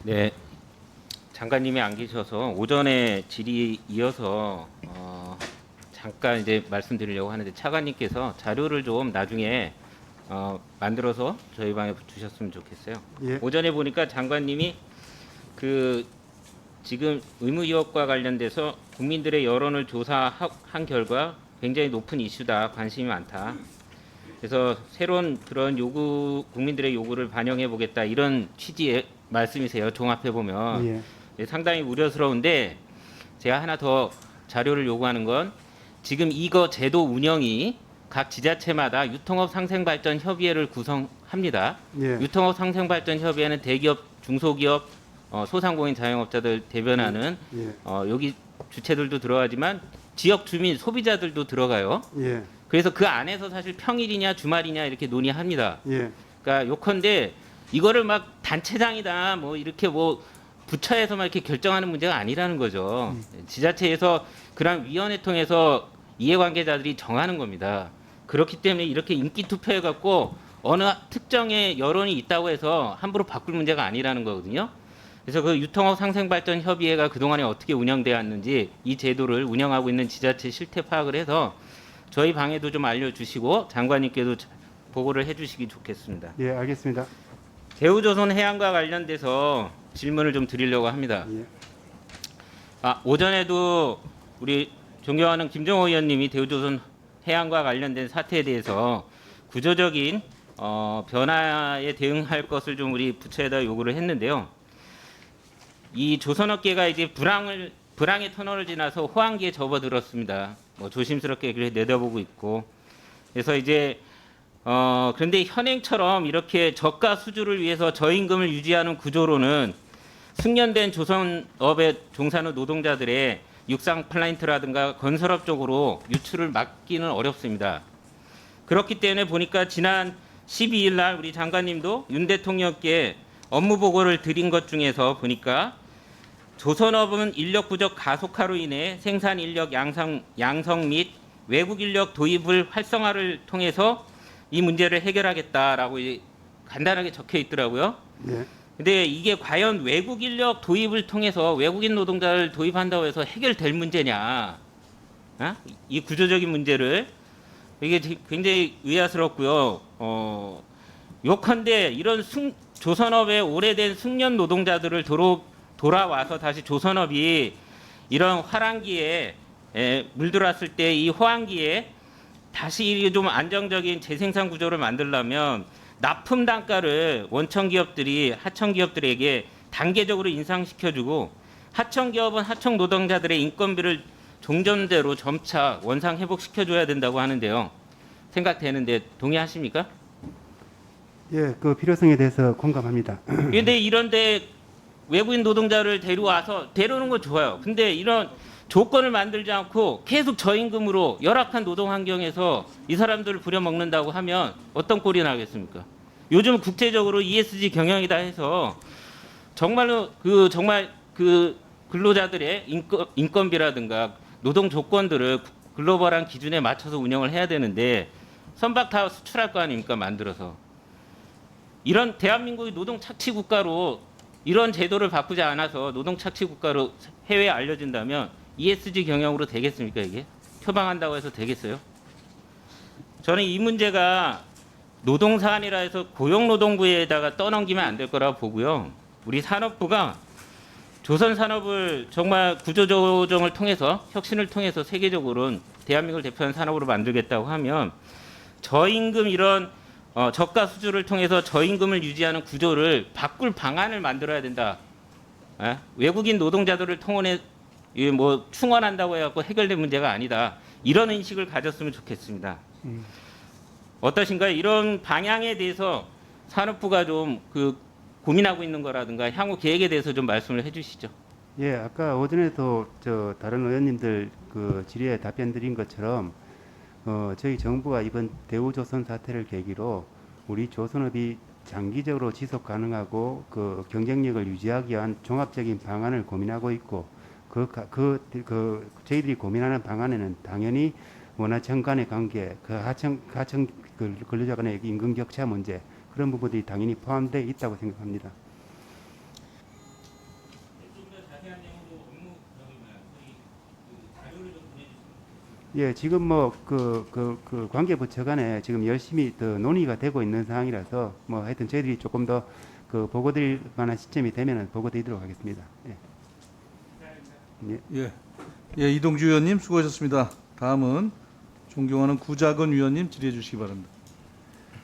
네, 장관님이 안 계셔서 오전에 질의 이어서 잠깐 이제 말씀드리려고 하는데 차관님께서 자료를 좀 나중에 만들어서 저희 방에 주셨으면 좋겠어요. 예. 오전에 보니까 장관님이 그 지금 의무유업과 관련돼서 국민들의 여론을 조사한 결과 굉장히 높은 이슈다, 관심이 많다. 그래서 새로운 그런 요구, 국민들의 요구를 반영해 보겠다 이런 취지의 말씀이세요. 종합해 보면 예. 상당히 우려스러운데 제가 하나 더 자료를 요구하는 건 지금 이거 제도 운영이 각 지자체마다 유통업 상생발전 협의회를 구성합니다. 예. 유통업 상생발전 협의회는 대기업, 중소기업, 소상공인 자영업자들 대변하는 예. 여기 주체들도 들어가지만 지역 주민 소비자들도 들어가요. 예. 그래서 그 안에서 사실 평일이냐 주말이냐 이렇게 논의합니다. 예. 그러니까 요컨대 이거를 막 단체장이다 뭐 이렇게 뭐 부처에서만 이렇게 결정하는 문제가 아니라는 거죠. 지자체에서 그런 위원회 통해서 이해관계자들이 정하는 겁니다. 그렇기 때문에 이렇게 인기 투표해 갖고 어느 특정의 여론이 있다고 해서 함부로 바꿀 문제가 아니라는 거거든요. 그래서 그 유통업 상생발전 협의회가 그동안에 어떻게 운영되었는지 이 제도를 운영하고 있는 지자체 실태 파악을 해서 저희 방에도 좀 알려주시고 장관님께도 보고를 해주시기 좋겠습니다. 예, 알겠습니다. 대우조선 해양과 관련돼서 질문을 좀 드리려고 합니다. 예. 오전에도 우리 존경하는 김정호 의원님이 대우조선 해양과 관련된 사태에 대해서 구조적인 변화에 대응할 것을 좀 우리 부처에다 요구를 했는데요. 이 조선업계가 이제 불황의 터널을 지나서 호황기에 접어들었습니다. 뭐 조심스럽게 그렇게 내다보고 있고. 그래서 이제 그런데 현행처럼 이렇게 저가 수주를 위해서 저임금을 유지하는 구조로는 숙련된 조선업에 종사하는 노동자들의 육상 플라인트라든가 건설업 쪽으로 유출을 막기는 어렵습니다. 그렇기 때문에 보니까 지난 12일 날 우리 장관님도 윤 대통령께 업무 보고를 드린 것 중에서 보니까 조선업은 인력 부족 가속화로 인해 생산 인력 양성 및 외국 인력 도입을 활성화를 통해서 이 문제를 해결하겠다라고 간단하게 적혀 있더라고요. 예. 근데 이게 과연 외국 인력 도입을 통해서 외국인 노동자를 도입한다고 해서 해결될 문제냐? 이 구조적인 문제를 이게 굉장히 의아스럽고요. 요컨대 이런 조선업의 오래된 숙련 노동자들을 돌아와서 다시 조선업이 이런 화랑기에 물들었을 때 이 호황기에 다시 좀 안정적인 재생산 구조를 만들려면 납품 단가를 원청 기업들이 하청 기업들에게 단계적으로 인상시켜주고 하청 기업은 하청 노동자들의 인건비를 종전대로 점차 원상 회복시켜줘야 된다고 하는데요. 생각되는데 동의하십니까? 예, 그 필요성에 대해서 공감합니다. 그런데 이런데 외국인 노동자를 데려오는 건 좋아요. 근데 이런 조건을 만들지 않고 계속 저임금으로 열악한 노동 환경에서 이 사람들을 부려먹는다고 하면 어떤 꼴이 나겠습니까? 요즘 국제적으로 ESG 경영이다 해서 정말 그 근로자들의 인건비라든가 노동 조건들을 글로벌한 기준에 맞춰서 운영을 해야 되는데 선박 다 수출할 거 아닙니까? 만들어서. 이런 대한민국이 노동 착취 국가로 이런 제도를 바꾸지 않아서 노동 착취 국가로 해외에 알려진다면 ESG 경영으로 되겠습니까? 이게 표방한다고 해서 되겠어요? 저는 이 문제가 노동 사안이라 해서 고용노동부에다가 떠넘기면 안 될 거라고 보고요. 우리 산업부가 조선 산업을 정말 구조조정을 통해서 혁신을 통해서 세계적으로는 대한민국을 대표하는 산업으로 만들겠다고 하면 저임금 이런 저가 수주를 통해서 저임금을 유지하는 구조를 바꿀 방안을 만들어야 된다. 외국인 노동자들을 통원해 뭐 충원한다고 해갖고 해결된 문제가 아니다. 이런 인식을 가졌으면 좋겠습니다. 어떠신가요? 이런 방향에 대해서 산업부가 좀 고민하고 있는 거라든가 향후 계획에 대해서 좀 말씀을 해주시죠. 예, 아까 오전에도 다른 의원님들 그 질의에 답변 드린 것처럼 저희 정부가 이번 대우조선 사태를 계기로 우리 조선업이 장기적으로 지속 가능하고 그 경쟁력을 유지하기 위한 종합적인 방안을 고민하고 있고 저희들이 고민하는 방안에는 당연히 원하청 간의 관계, 하청 근로자 간의 임금 격차 문제 그런 부분들이 당연히 포함되어 있다고 생각합니다. 자세한 내용으로 업무 저기 뭐야 저희 그 자료를 좀 보내주시면. 예, 지금 뭐 그 관계부처 간에 지금 열심히 더 논의가 되고 있는 상황이라서 뭐 하여튼 저희들이 조금 더 그 보고 드릴 만한 시점이 되면은 보고 드리도록 하겠습니다. 예. 예. 예, 예, 이동주 의원님 수고하셨습니다. 다음은 존경하는 구자근 위원님 질의해 주시기 바랍니다.